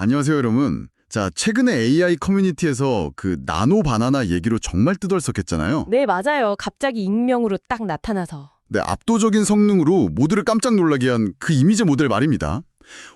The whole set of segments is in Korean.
안녕하세요, 여러분. 자, 최근에 AI 커뮤니티에서 그 나노 바나나 얘기로 정말 뜨덜썩했잖아요. 네, 맞아요. 갑자기 익명으로 딱 나타나서. 네, 압도적인 성능으로 모두를 깜짝 놀라게 한 그 이미지 모델 말입니다.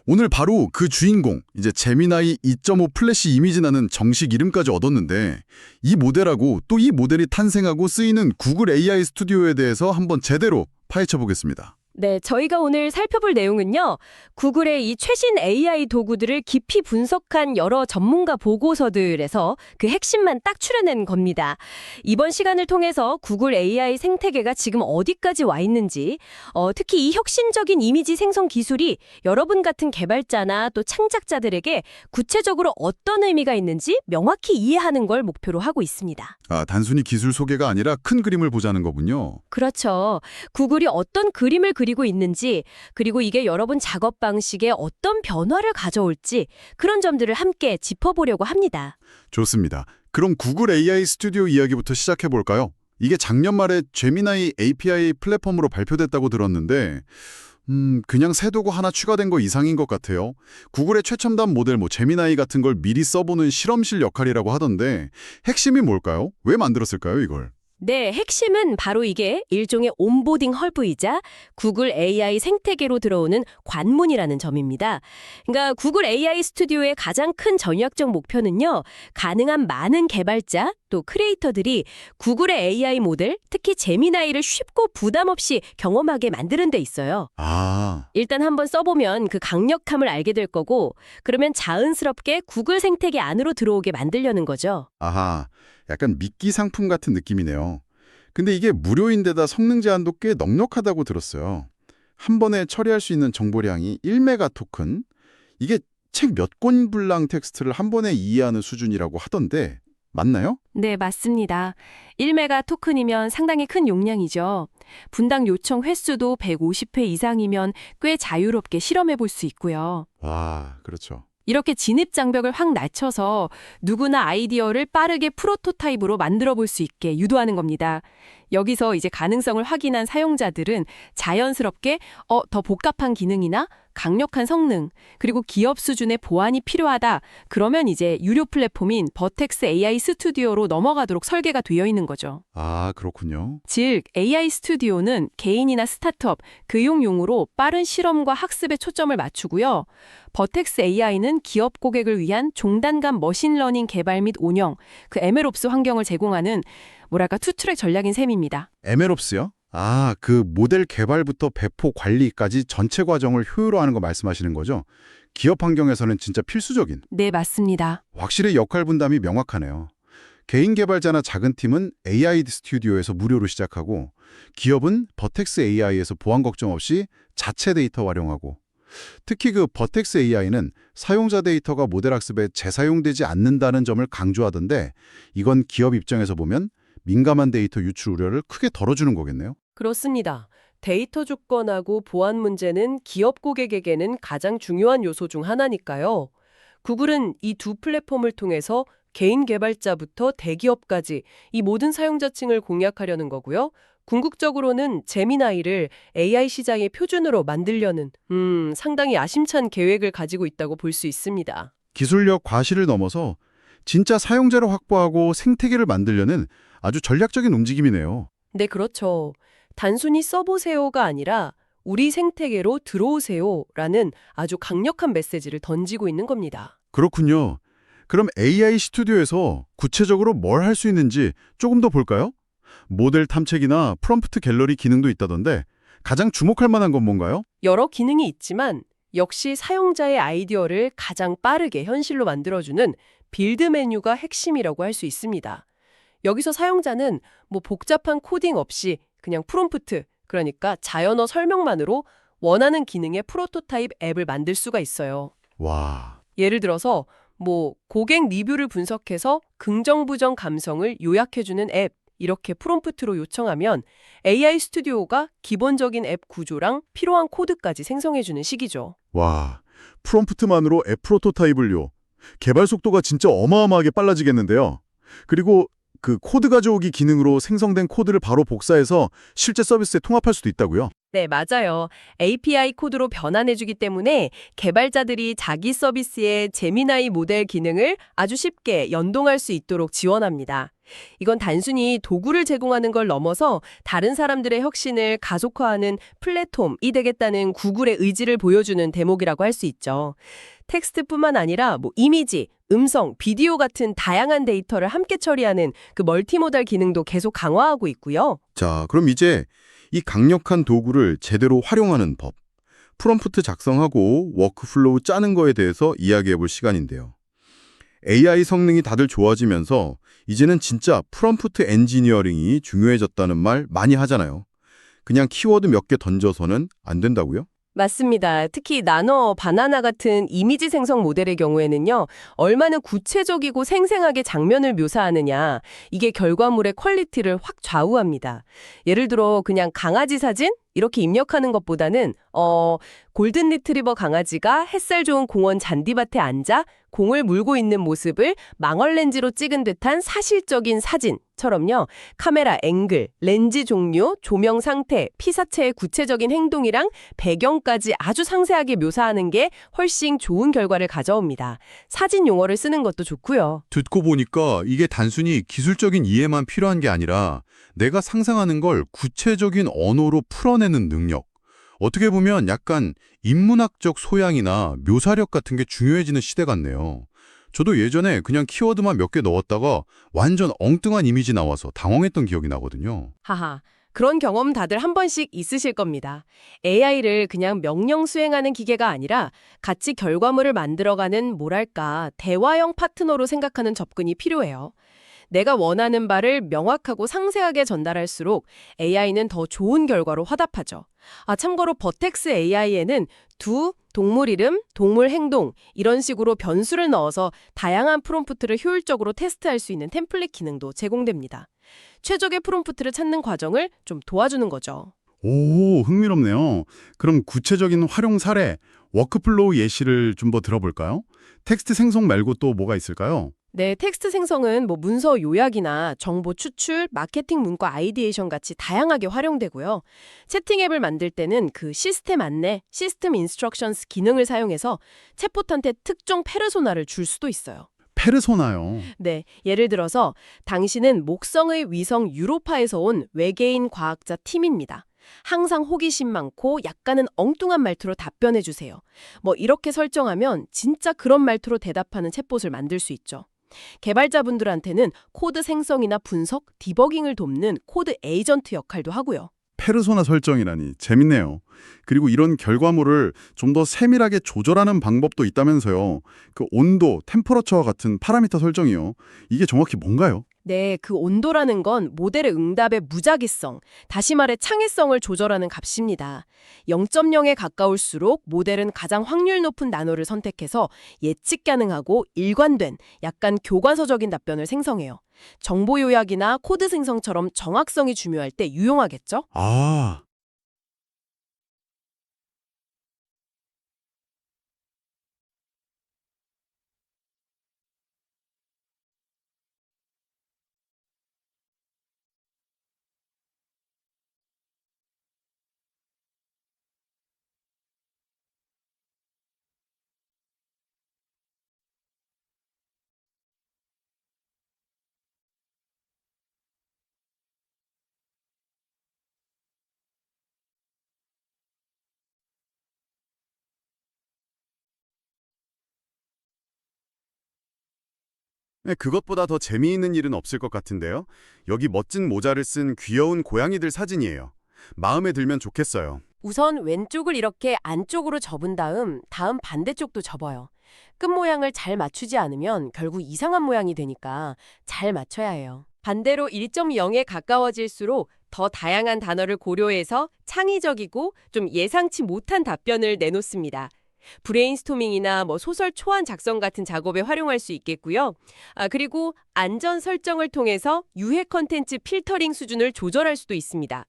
오늘 바로 그 주인공, 이제 제미나이 2.5 플래시 이미지라는 정식 이름까지 얻었는데 이 모델하고 또 이 모델이 탄생하고 쓰이는 구글 AI 스튜디오에 대해서 한번 제대로 파헤쳐 보겠습니다. 네, 저희가 오늘 살펴볼 내용은요. 구글의 이 최신 AI 도구들을 깊이 분석한 여러 전문가 보고서들에서 그 핵심만 딱 추려낸 겁니다. 이번 시간을 통해서 구글 AI 생태계가 지금 어디까지 와 있는지, 특히 이 혁신적인 이미지 생성 기술이 여러분 같은 개발자나 또 창작자들에게 구체적으로 어떤 의미가 있는지 명확히 이해하는 걸 목표로 하고 있습니다. 아, 단순히 기술 소개가 아니라 큰 그림을 보자는 거군요. 그렇죠. 구글이 어떤 그림을 그리고 있는지, 그리고 이게 여러분 작업 방식에 어떤 변화를 가져올지 그런 점들을 함께 짚어보려고 합니다. 좋습니다. 그럼 구글 AI 스튜디오 이야기부터 시작해 볼까요? 이게 작년 말에 제미나이 API 플랫폼으로 발표됐다고 들었는데 그냥 새 도구 하나 추가된 거 이상인 것 같아요. 구글의 최첨단 모델 제미나이 같은 걸 미리 써보는 실험실 역할이라고 하던데 핵심이 뭘까요? 왜 만들었을까요, 이걸? 네, 핵심은 바로 이게 일종의 온보딩 허브이자 구글 AI 생태계로 들어오는 관문이라는 점입니다. 그러니까 구글 AI 스튜디오의 가장 큰 전략적 목표는요. 가능한 많은 개발자 또 크리에이터들이 구글의 AI 모델, 특히 제미나이를 쉽고 부담 없이 경험하게 만드는 데 있어요. 아, 일단 한번 써보면 그 강력함을 알게 될 거고 그러면 자연스럽게 구글 생태계 안으로 들어오게 만들려는 거죠. 아하, 약간 미끼 상품 같은 느낌이네요. 근데 이게 무료인데다 성능 제한도 꽤 넉넉하다고 들었어요. 한 번에 처리할 수 있는 정보량이 1메가 토큰? 이게 책 몇 권 분량 텍스트를 한 번에 이해하는 수준이라고 하던데 맞나요? 네, 맞습니다. 1메가 토큰이면 상당히 큰 용량이죠. 분당 요청 횟수도 150회 이상이면 꽤 자유롭게 실험해 볼 수 있고요. 와, 그렇죠. 이렇게 진입 장벽을 확 낮춰서 누구나 아이디어를 빠르게 프로토타입으로 만들어 볼 수 있게 유도하는 겁니다. 여기서 이제 가능성을 확인한 사용자들은 자연스럽게 더 복잡한 기능이나 강력한 성능, 그리고 기업 수준의 보안이 필요하다. 그러면 이제 유료 플랫폼인 버텍스 AI 스튜디오로 넘어가도록 설계가 되어 있는 거죠. 아, 그렇군요. 즉, AI 스튜디오는 개인이나 스타트업, 교육용으로 빠른 실험과 학습에 초점을 맞추고요. 버텍스 AI는 기업 고객을 위한 종단간 머신러닝 개발 및 운영, 그 MLOps 환경을 제공하는 투트랙 전략인 셈입니다. MLOps요? 아, 그 모델 개발부터 배포 관리까지 전체 과정을 효율화하는 거 말씀하시는 거죠? 기업 환경에서는 진짜 필수적인. 네, 맞습니다. 확실히 역할 분담이 명확하네요. 개인 개발자나 작은 팀은 AI 스튜디오에서 무료로 시작하고 기업은 버텍스 AI에서 보안 걱정 없이 자체 데이터 활용하고 특히 그 버텍스 AI는 사용자 데이터가 모델 학습에 재사용되지 않는다는 점을 강조하던데 이건 기업 입장에서 보면 민감한 데이터 유출 우려를 크게 덜어주는 거겠네요. 그렇습니다. 데이터 주권하고 보안 문제는 기업 고객에게는 가장 중요한 요소 중 하나니까요. 구글은 이 두 플랫폼을 통해서 개인 개발자부터 대기업까지 이 모든 사용자층을 공략하려는 거고요. 궁극적으로는 제미나이를 AI 시장의 표준으로 만들려는 상당히 야심찬 계획을 가지고 있다고 볼 수 있습니다. 기술력 과실을 넘어서 진짜 사용자를 확보하고 생태계를 만들려는 아주 전략적인 움직임이네요. 네, 그렇죠. 단순히 써보세요가 아니라 우리 생태계로 들어오세요라는 아주 강력한 메시지를 던지고 있는 겁니다. 그렇군요. 그럼 AI 스튜디오에서 구체적으로 뭘 할 수 있는지 조금 더 볼까요? 모델 탐색이나 프롬프트 갤러리 기능도 있다던데 가장 주목할 만한 건 뭔가요? 여러 기능이 있지만 역시 사용자의 아이디어를 가장 빠르게 현실로 만들어주는 빌드 메뉴가 핵심이라고 할 수 있습니다. 여기서 사용자는 복잡한 코딩 없이 그냥 프롬프트, 그러니까 자연어 설명만으로 원하는 기능의 프로토타입 앱을 만들 수가 있어요. 와, 예를 들어서 고객 리뷰를 분석해서 긍정부정 감성을 요약해주는 앱, 이렇게 프롬프트로 요청하면 AI 스튜디오가 기본적인 앱 구조랑 필요한 코드까지 생성해주는 식이죠. 와, 프롬프트만으로 앱 프로토타입을요. 개발 속도가 진짜 어마어마하게 빨라지겠는데요. 그리고 그 코드 가져오기 기능으로 생성된 코드를 바로 복사해서 실제 서비스에 통합할 수도 있다고요? 네, 맞아요. API 코드로 변환해주기 때문에 개발자들이 자기 서비스의 제미나이 모델 기능을 아주 쉽게 연동할 수 있도록 지원합니다. 이건 단순히 도구를 제공하는 걸 넘어서 다른 사람들의 혁신을 가속화하는 플랫폼이 되겠다는 구글의 의지를 보여주는 대목이라고 할 수 있죠. 텍스트뿐만 아니라 이미지, 음성, 비디오 같은 다양한 데이터를 함께 처리하는 그 멀티모달 기능도 계속 강화하고 있고요. 자, 그럼 이제 이 강력한 도구를 제대로 활용하는 법, 프롬프트 작성하고 워크플로우 짜는 거에 대해서 이야기해 볼 시간인데요. AI 성능이 다들 좋아지면서 이제는 진짜 프롬프트 엔지니어링이 중요해졌다는 말 많이 하잖아요. 그냥 키워드 몇 개 던져서는 안 된다고요? 맞습니다. 특히 나노, 바나나 같은 이미지 생성 모델의 경우에는요, 얼마나 구체적이고 생생하게 장면을 묘사하느냐, 이게 결과물의 퀄리티를 확 좌우합니다. 예를 들어 그냥 강아지 사진? 이렇게 입력하는 것보다는 골든 리트리버 강아지가 햇살 좋은 공원 잔디밭에 앉아 공을 물고 있는 모습을 망원 렌즈로 찍은 듯한 사실적인 사진처럼요. 카메라 앵글, 렌즈 종류, 조명 상태, 피사체의 구체적인 행동이랑 배경까지 아주 상세하게 묘사하는 게 훨씬 좋은 결과를 가져옵니다. 사진 용어를 쓰는 것도 좋고요. 듣고 보니까 이게 단순히 기술적인 이해만 필요한 게 아니라 내가 상상하는 걸 구체적인 언어로 풀어내는 능력. 어떻게 보면 약간 인문학적 소양이나 묘사력 같은 게 중요해지는 시대 같네요. 저도 예전에 그냥 키워드만 몇 개 넣었다가 완전 엉뚱한 이미지 나와서 당황했던 기억이 나거든요. 하하. 그런 경험 다들 한 번씩 있으실 겁니다. AI를 그냥 명령 수행하는 기계가 아니라 같이 결과물을 만들어가는 뭐랄까 대화형 파트너로 생각하는 접근이 필요해요. 내가 원하는 바를 명확하고 상세하게 전달할수록 AI는 더 좋은 결과로 화답하죠. 참고로 버텍스 AI에는 동물 이름, 동물 행동 이런 식으로 변수를 넣어서 다양한 프롬프트를 효율적으로 테스트할 수 있는 템플릿 기능도 제공됩니다. 최적의 프롬프트를 찾는 과정을 좀 도와주는 거죠. 오, 흥미롭네요. 그럼 구체적인 활용 사례, 워크플로우 예시를 좀 더 들어볼까요? 텍스트 생성 말고 또 뭐가 있을까요? 네, 텍스트 생성은 문서 요약이나 정보 추출, 마케팅 문과 아이디에이션 같이 다양하게 활용되고요. 채팅 앱을 만들 때는 그 시스템 안내, 시스템 인스트럭션스 기능을 사용해서 챗봇한테 특정 페르소나를 줄 수도 있어요. 페르소나요. 네, 예를 들어서 당신은 목성의 위성 유로파에서 온 외계인 과학자 팀입니다. 항상 호기심 많고 약간은 엉뚱한 말투로 답변해 주세요. 이렇게 설정하면 진짜 그런 말투로 대답하는 챗봇을 만들 수 있죠. 개발자분들한테는 코드 생성이나 분석, 디버깅을 돕는 코드 에이전트 역할도 하고요. 페르소나 설정이라니 재밌네요. 그리고 이런 결과물을 좀 더 세밀하게 조절하는 방법도 있다면서요. 그 온도, 템퍼러처와 같은 파라미터 설정이요. 이게 정확히 뭔가요? 네, 그 온도라는 건 모델의 응답의 무작위성, 다시 말해 창의성을 조절하는 값입니다. 0.0에 가까울수록 모델은 가장 확률 높은 단어를 선택해서 예측 가능하고 일관된, 약간 교과서적인 답변을 생성해요. 정보 요약이나 코드 생성처럼 정확성이 중요할 때 유용하겠죠? 아, 네, 그것보다 더 재미있는 일은 없을 것 같은데요. 여기 멋진 모자를 쓴 귀여운 고양이들 사진이에요. 마음에 들면 좋겠어요. 우선 왼쪽을 이렇게 안쪽으로 접은 다음 반대쪽도 접어요. 끝 모양을 잘 맞추지 않으면 결국 이상한 모양이 되니까 잘 맞춰야 해요. 반대로 1.0에 가까워질수록 더 다양한 단어를 고려해서 창의적이고 좀 예상치 못한 답변을 내놓습니다. 브레인스토밍이나 소설 초안 작성 같은 작업에 활용할 수 있겠고요. 그리고 안전 설정을 통해서 유해 컨텐츠 필터링 수준을 조절할 수도 있습니다.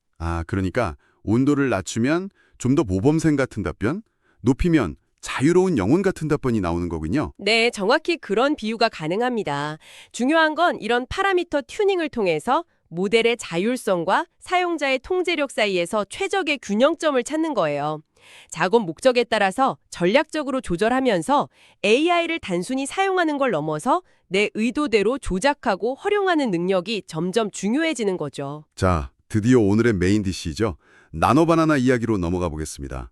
그러니까 온도를 낮추면 좀 더 모범생 같은 답변, 높이면 자유로운 영혼 같은 답변이 나오는 거군요. 네, 정확히 그런 비유가 가능합니다. 중요한 건 이런 파라미터 튜닝을 통해서 모델의 자율성과 사용자의 통제력 사이에서 최적의 균형점을 찾는 거예요. 작업 목적에 따라서 전략적으로 조절하면서 AI를 단순히 사용하는 걸 넘어서 내 의도대로 조작하고 활용하는 능력이 점점 중요해지는 거죠. 자, 드디어 오늘의 메인 디시죠. 나노바나나 이야기로 넘어가 보겠습니다.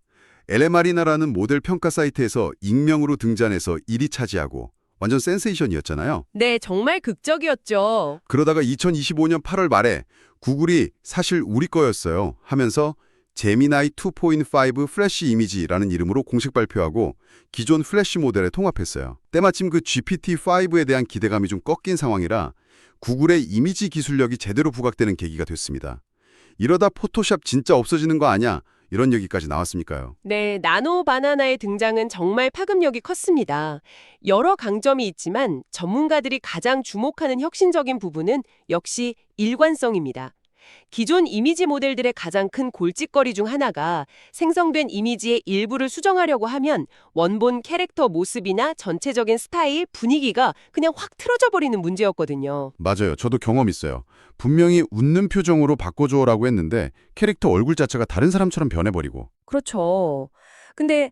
엘레마리나라는 모델 평가 사이트에서 익명으로 등장해서 1위 차지하고 완전 센세이션이었잖아요. 네, 정말 극적이었죠. 그러다가 2025년 8월 말에 구글이 사실 우리 거였어요 하면서 제미나이 2.5 플래시 이미지라는 이름으로 공식 발표하고 기존 플래시 모델에 통합했어요. 때마침 그 GPT-5에 대한 기대감이 좀 꺾인 상황이라 구글의 이미지 기술력이 제대로 부각되는 계기가 됐습니다. 이러다 포토샵 진짜 없어지는 거 아니야? 이런 얘기까지 나왔으니까요. 네, 나노 바나나의 등장은 정말 파급력이 컸습니다. 여러 강점이 있지만 전문가들이 가장 주목하는 혁신적인 부분은 역시 일관성입니다. 기존 이미지 모델들의 가장 큰 골칫거리 중 하나가 생성된 이미지의 일부를 수정하려고 하면 원본 캐릭터 모습이나 전체적인 스타일, 분위기가 그냥 확 틀어져 버리는 문제였거든요. 맞아요. 저도 경험 있어요. 분명히 웃는 표정으로 바꿔줘라고 했는데 캐릭터 얼굴 자체가 다른 사람처럼 변해버리고. 그렇죠. 근데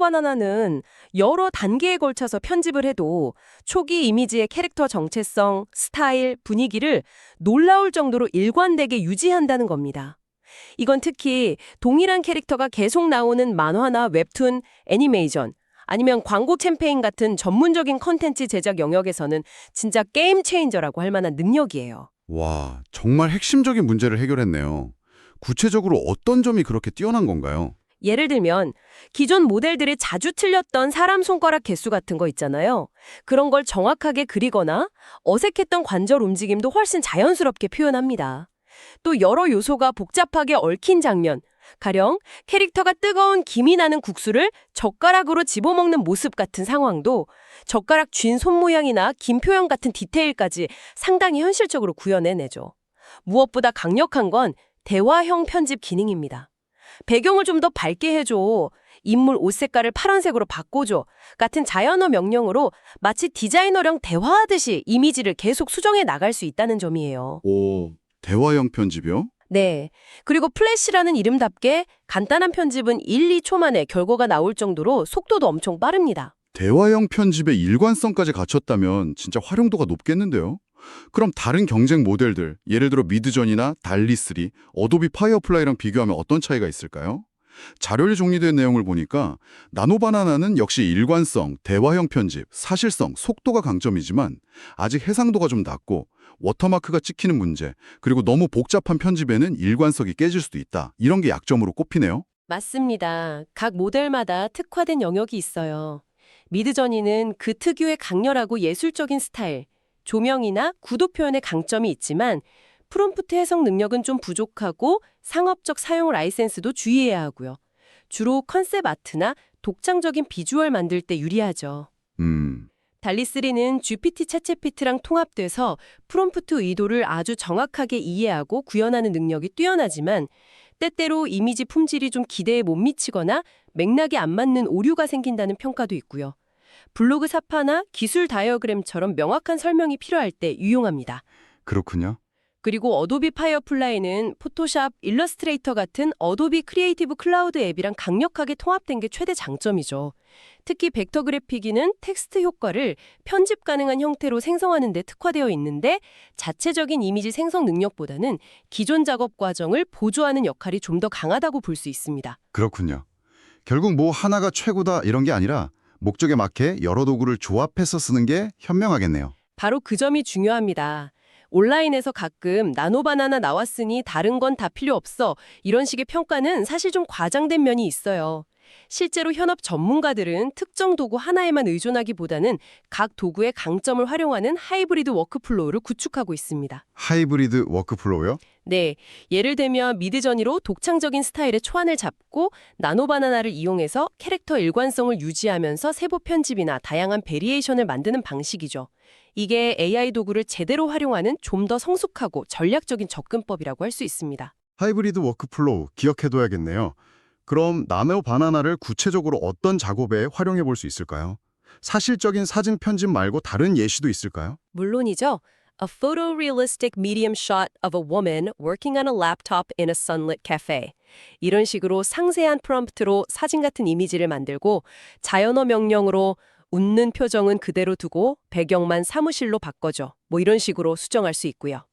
나노바나나는 여러 단계에 걸쳐서 편집을 해도 초기 이미지의 캐릭터 정체성, 스타일, 분위기를 놀라울 정도로 일관되게 유지한다는 겁니다. 이건 특히 동일한 캐릭터가 계속 나오는 만화나 웹툰, 애니메이션, 아니면 광고 캠페인 같은 전문적인 컨텐츠 제작 영역에서는 진짜 게임 체인저라고 할 만한 능력이에요. 와, 정말 핵심적인 문제를 해결했네요. 구체적으로 어떤 점이 그렇게 뛰어난 건가요? 예를 들면 기존 모델들이 자주 틀렸던 사람 손가락 개수 같은 거 있잖아요. 그런 걸 정확하게 그리거나 어색했던 관절 움직임도 훨씬 자연스럽게 표현합니다. 또 여러 요소가 복잡하게 얽힌 장면, 가령 캐릭터가 뜨거운 김이 나는 국수를 젓가락으로 집어먹는 모습 같은 상황도 젓가락 쥔 손 모양이나 김 표현 같은 디테일까지 상당히 현실적으로 구현해내죠. 무엇보다 강력한 건 대화형 편집 기능입니다. 배경을 좀 더 밝게 해줘, 인물 옷 색깔을 파란색으로 바꿔줘 같은 자연어 명령으로 마치 디자이너랑 대화하듯이 이미지를 계속 수정해 나갈 수 있다는 점이에요. 오, 대화형 편집이요? 네. 그리고 플래시라는 이름답게 간단한 편집은 1, 2초 만에 결과가 나올 정도로 속도도 엄청 빠릅니다. 대화형 편집의 일관성까지 갖췄다면 진짜 활용도가 높겠는데요? 그럼 다른 경쟁 모델들, 예를 들어 미드전이나 달리3, 어도비 파이어플라이랑 비교하면 어떤 차이가 있을까요? 자료에 정리된 내용을 보니까 나노바나나는 역시 일관성, 대화형 편집, 사실성, 속도가 강점이지만 아직 해상도가 좀 낮고 워터마크가 찍히는 문제, 그리고 너무 복잡한 편집에는 일관성이 깨질 수도 있다. 이런 게 약점으로 꼽히네요. 맞습니다. 각 모델마다 특화된 영역이 있어요. 미드저니는 그 특유의 강렬하고 예술적인 스타일, 조명이나 구도 표현의 강점이 있지만 프롬프트 해석 능력은 좀 부족하고 상업적 사용 라이센스도 주의해야 하고요. 주로 컨셉 아트나 독창적인 비주얼 만들 때 유리하죠. 달리3는 GPT 챗GPT랑 통합돼서 프롬프트 의도를 아주 정확하게 이해하고 구현하는 능력이 뛰어나지만 때때로 이미지 품질이 좀 기대에 못 미치거나 맥락이 안 맞는 오류가 생긴다는 평가도 있고요. 블로그 사파나 기술 다이어그램처럼 명확한 설명이 필요할 때 유용합니다. 그렇군요. 그리고 어도비 파이어플라이는 포토샵, 일러스트레이터 같은 어도비 크리에이티브 클라우드 앱이랑 강력하게 통합된 게 최대 장점이죠. 특히 벡터 그래픽이는 텍스트 효과를 편집 가능한 형태로 생성하는 데 특화되어 있는데 자체적인 이미지 생성 능력보다는 기존 작업 과정을 보조하는 역할이 좀 더 강하다고 볼 수 있습니다. 그렇군요. 결국 뭐 하나가 최고다 이런 게 아니라 목적에 맞게 여러 도구를 조합해서 쓰는 게 현명하겠네요. 바로 그 점이 중요합니다. 온라인에서 가끔 나노바나나 나왔으니 다른 건 다 필요 없어 이런 식의 평가는 사실 좀 과장된 면이 있어요. 실제로 현업 전문가들은 특정 도구 하나에만 의존하기보다는 각 도구의 강점을 활용하는 하이브리드 워크플로우를 구축하고 있습니다. 하이브리드 워크플로우요? 네, 예를 들면 미드저니로 독창적인 스타일의 초안을 잡고 나노바나나를 이용해서 캐릭터 일관성을 유지하면서 세부 편집이나 다양한 베리에이션을 만드는 방식이죠. 이게 AI 도구를 제대로 활용하는 좀 더 성숙하고 전략적인 접근법이라고 할 수 있습니다. 하이브리드 워크플로우 기억해둬야겠네요. 그럼 나노바나나를 구체적으로 어떤 작업에 활용해 볼 수 있을까요? 사실적인 사진 편집 말고 다른 예시도 있을까요? 물론이죠. A photorealistic medium shot of a woman working on a laptop in a sunlit cafe. 이런 식으로 상세한 프롬프트로 사진 같은 이미지를 만들고 자연어 명령으로 웃는 표정은 그대로 두고 배경만 사무실로 바꿔줘. 뭐 이런 식으로 수정할 수 있고요.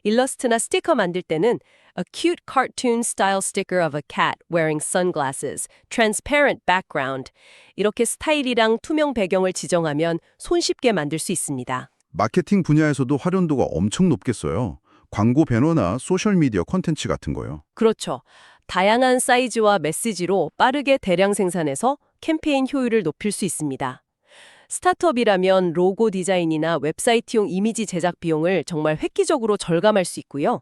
일러스트나 스티커 만들 때는 A cute cartoon style sticker of a cat wearing sunglasses, transparent background. 이렇게 스타일이랑 투명 배경을 지정하면 손쉽게 만들 수 있습니다. 마케팅 분야에서도 활용도가 엄청 높겠어요. 광고 배너나 소셜미디어 콘텐츠 같은 거요. 그렇죠. 다양한 사이즈와 메시지로 빠르게 대량 생산해서 캠페인 효율을 높일 수 있습니다. 스타트업이라면 로고 디자인이나 웹사이트용 이미지 제작 비용을 정말 획기적으로 절감할 수 있고요.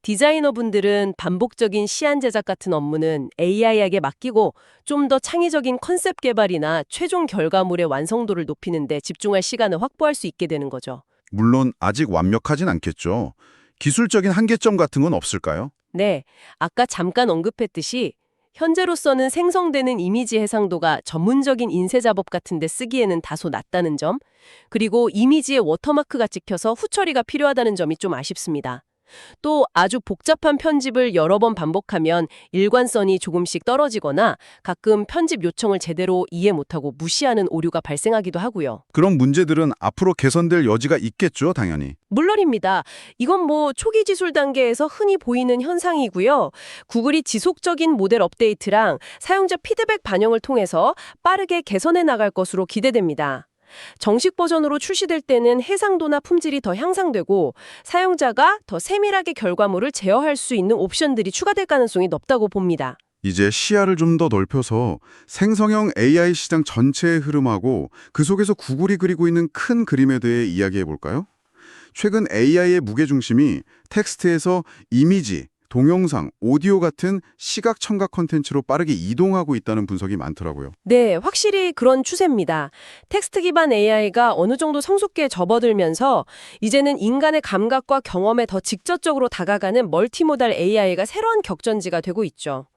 디자이너분들은 반복적인 시안 제작 같은 업무는 AI에게 맡기고 좀 더 창의적인 컨셉 개발이나 최종 결과물의 완성도를 높이는 데 집중할 시간을 확보할 수 있게 되는 거죠. 물론 아직 완벽하진 않겠죠. 기술적인 한계점 같은 건 없을까요? 네, 아까 잠깐 언급했듯이 현재로서는 생성되는 이미지 해상도가 전문적인 인쇄 작업 같은 데 쓰기에는 다소 낮다는 점, 그리고 이미지에 워터마크가 찍혀서 후처리가 필요하다는 점이 좀 아쉽습니다. 또 아주 복잡한 편집을 여러 번 반복하면 일관성이 조금씩 떨어지거나 가끔 편집 요청을 제대로 이해 못하고 무시하는 오류가 발생하기도 하고요. 그런 문제들은 앞으로 개선될 여지가 있겠죠, 당연히. 물론입니다. 이건 뭐 초기 지술 단계에서 흔히 보이는 현상이고요. 구글이 지속적인 모델 업데이트랑 사용자 피드백 반영을 통해서 빠르게 개선해 나갈 것으로 기대됩니다. 정식 버전으로 출시될 때는 해상도나 품질이 더 향상되고 사용자가 더 세밀하게 결과물을 제어할 수 있는 옵션들이 추가될 가능성이 높다고 봅니다. 이제 시야를 좀 더 넓혀서 생성형 AI 시장 전체의 흐름하고 그 속에서 구글이 그리고 있는 큰 그림에 대해 이야기해 볼까요? 최근 AI의 무게중심이 텍스트에서 이미지, 동영상, 오디오 같은 시각 청각 콘텐츠로 빠르게 이동하고 있다는 분석이 많더라고요. 네, 확실히 그런 추세입니다. 텍스트 기반 AI가 어느 정도 성숙기에 접어들면서 이제는 인간의 감각과 경험에 더 직접적으로 다가가는 멀티모달 AI가 새로운 격전지가 되고 있죠.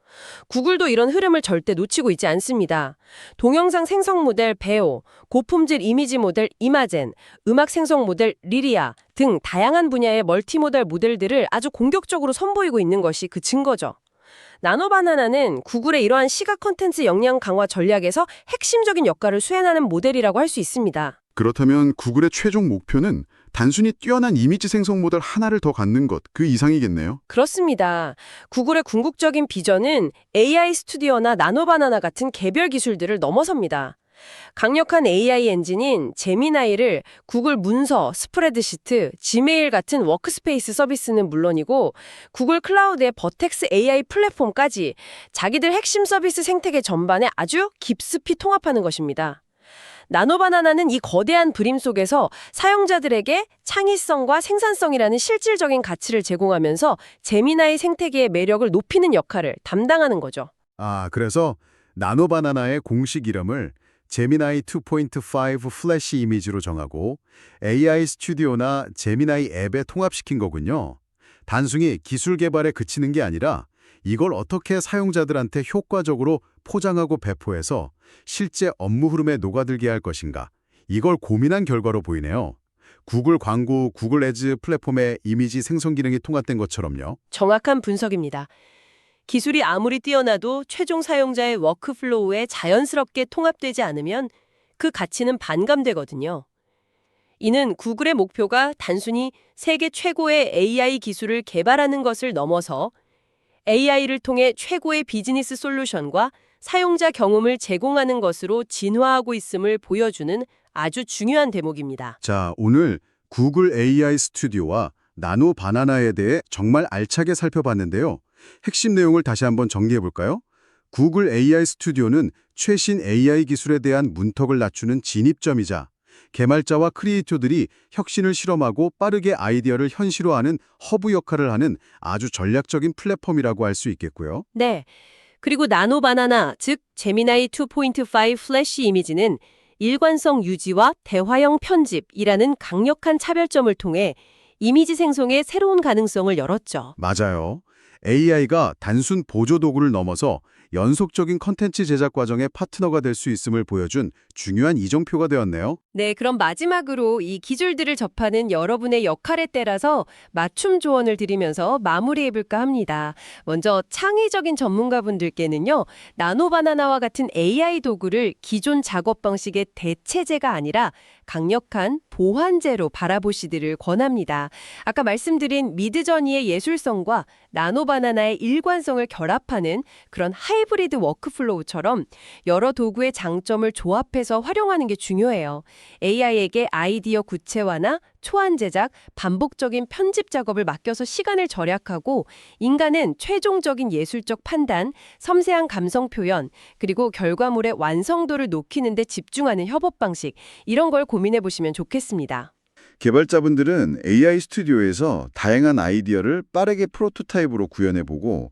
구글도 이런 흐름을 절대 놓치고 있지 않습니다. 동영상 생성 모델 베오, 고품질 이미지 모델 이마젠, 음악 생성 모델 리리아 등 다양한 분야의 멀티모달 모델들을 아주 공격적으로 선보이고 있는 것이 그 증거죠. 나노바나나는 구글의 이러한 시각 콘텐츠 역량 강화 전략에서 핵심적인 역할을 수행하는 모델이라고 할 수 있습니다. 그렇다면 구글의 최종 목표는 단순히 뛰어난 이미지 생성 모델 하나를 더 갖는 것, 그 이상이겠네요. 그렇습니다. 구글의 궁극적인 비전은 AI 스튜디오나 나노바나나 같은 개별 기술들을 넘어섭니다. 강력한 AI 엔진인 제미나이를 구글 문서, 스프레드시트, 지메일 같은 워크스페이스 서비스는 물론이고 구글 클라우드의 버텍스 AI 플랫폼까지 자기들 핵심 서비스 생태계 전반에 아주 깊숙이 통합하는 것입니다. 나노바나나는 이 거대한 그림 속에서 사용자들에게 창의성과 생산성이라는 실질적인 가치를 제공하면서 제미나이 생태계의 매력을 높이는 역할을 담당하는 거죠. 그래서 나노바나나의 공식 이름을 제미나이 2.5 플래시 이미지로 정하고 AI 스튜디오나 제미나이 앱에 통합시킨 거군요. 단순히 기술 개발에 그치는 게 아니라 이걸 어떻게 사용자들한테 효과적으로 포장하고 배포해서 실제 업무 흐름에 녹아들게 할 것인가, 이걸 고민한 결과로 보이네요. 구글 광고, 구글 애즈 플랫폼의 이미지 생성 기능이 통합된 것처럼요. 정확한 분석입니다. 기술이 아무리 뛰어나도 최종 사용자의 워크플로우에 자연스럽게 통합되지 않으면 그 가치는 반감되거든요. 이는 구글의 목표가 단순히 세계 최고의 AI 기술을 개발하는 것을 넘어서 AI를 통해 최고의 비즈니스 솔루션과 사용자 경험을 제공하는 것으로 진화하고 있음을 보여주는 아주 중요한 대목입니다. 자, 오늘 구글 AI 스튜디오와 나노 바나나에 대해 정말 알차게 살펴봤는데요. 핵심 내용을 다시 한번 정리해 볼까요? 구글 AI 스튜디오는 최신 AI 기술에 대한 문턱을 낮추는 진입점이자 개발자와 크리에이터들이 혁신을 실험하고 빠르게 아이디어를 현실화하는 허브 역할을 하는 아주 전략적인 플랫폼이라고 할 수 있겠고요. 네. 그리고 나노바나나, 즉 제미나이 2.5 플래시 이미지는 일관성 유지와 대화형 편집이라는 강력한 차별점을 통해 이미지 생성의 새로운 가능성을 열었죠. 맞아요. AI가 단순 보조 도구를 넘어서 연속적인 컨텐츠 제작 과정의 파트너가 될 수 있음을 보여준 중요한 이정표가 되었네요. 네, 그럼 마지막으로 이 기술들을 접하는 여러분의 역할에 따라서 맞춤 조언을 드리면서 마무리해볼까 합니다. 먼저 창의적인 전문가분들께는요, 나노바나나와 같은 AI 도구를 기존 작업 방식의 대체제가 아니라 강력한 보완제로 바라보시기를 권합니다. 아까 말씀드린 미드저니의 예술성과 나노바나나의 일관성을 결합하는 그런 하이브리드 워크플로우처럼 여러 도구의 장점을 조합해서 활용하는 게 중요해요. AI에게 아이디어 구체화나 초안 제작, 반복적인 편집 작업을 맡겨서 시간을 절약하고 인간은 최종적인 예술적 판단, 섬세한 감성 표현, 그리고 결과물의 완성도를 높이는 데 집중하는 협업 방식, 이런 걸 고민해 보시면 좋겠습니다. 개발자분들은 AI 스튜디오에서 다양한 아이디어를 빠르게 프로토타입으로 구현해보고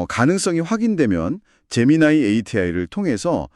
가능성이 확인되면 제미나이 ATI를 통해서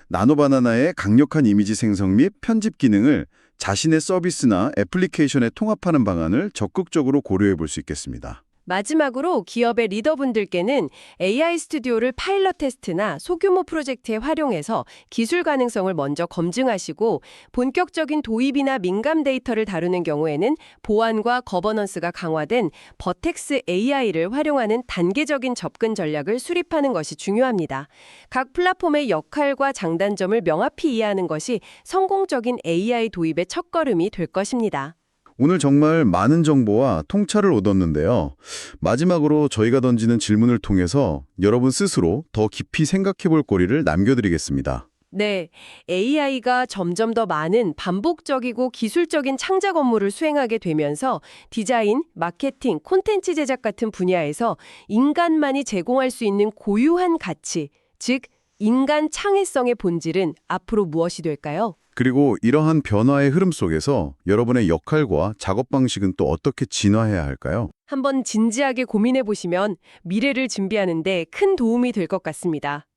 나노바나나의 강력한 이미지 생성 및 편집 기능을 자신의 서비스나 애플리케이션에 통합하는 방안을 적극적으로 고려해 볼 수 있겠습니다. 마지막으로 기업의 리더분들께는 AI 스튜디오를 파일럿 테스트나 소규모 프로젝트에 활용해서 기술 가능성을 먼저 검증하시고 본격적인 도입이나 민감 데이터를 다루는 경우에는 보안과 거버넌스가 강화된 버텍스 AI를 활용하는 단계적인 접근 전략을 수립하는 것이 중요합니다. 각 플랫폼의 역할과 장단점을 명확히 이해하는 것이 성공적인 AI 도입의 첫걸음이 될 것입니다. 오늘 정말 많은 정보와 통찰을 얻었는데요. 마지막으로 저희가 던지는 질문을 통해서 여러분 스스로 더 깊이 생각해 볼 거리를 남겨드리겠습니다. 네, AI가 점점 더 많은 반복적이고 기술적인 창작 업무를 수행하게 되면서 디자인, 마케팅, 콘텐츠 제작 같은 분야에서 인간만이 제공할 수 있는 고유한 가치, 즉 인간 창의성의 본질은 앞으로 무엇이 될까요? 그리고 이러한 변화의 흐름 속에서 여러분의 역할과 작업 방식은 또 어떻게 진화해야 할까요? 한번 진지하게 고민해 보시면 미래를 준비하는 데 큰 도움이 될 것 같습니다.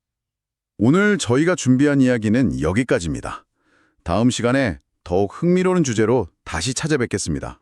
오늘 저희가 준비한 이야기는 여기까지입니다. 다음 시간에 더욱 흥미로운 주제로 다시 찾아뵙겠습니다.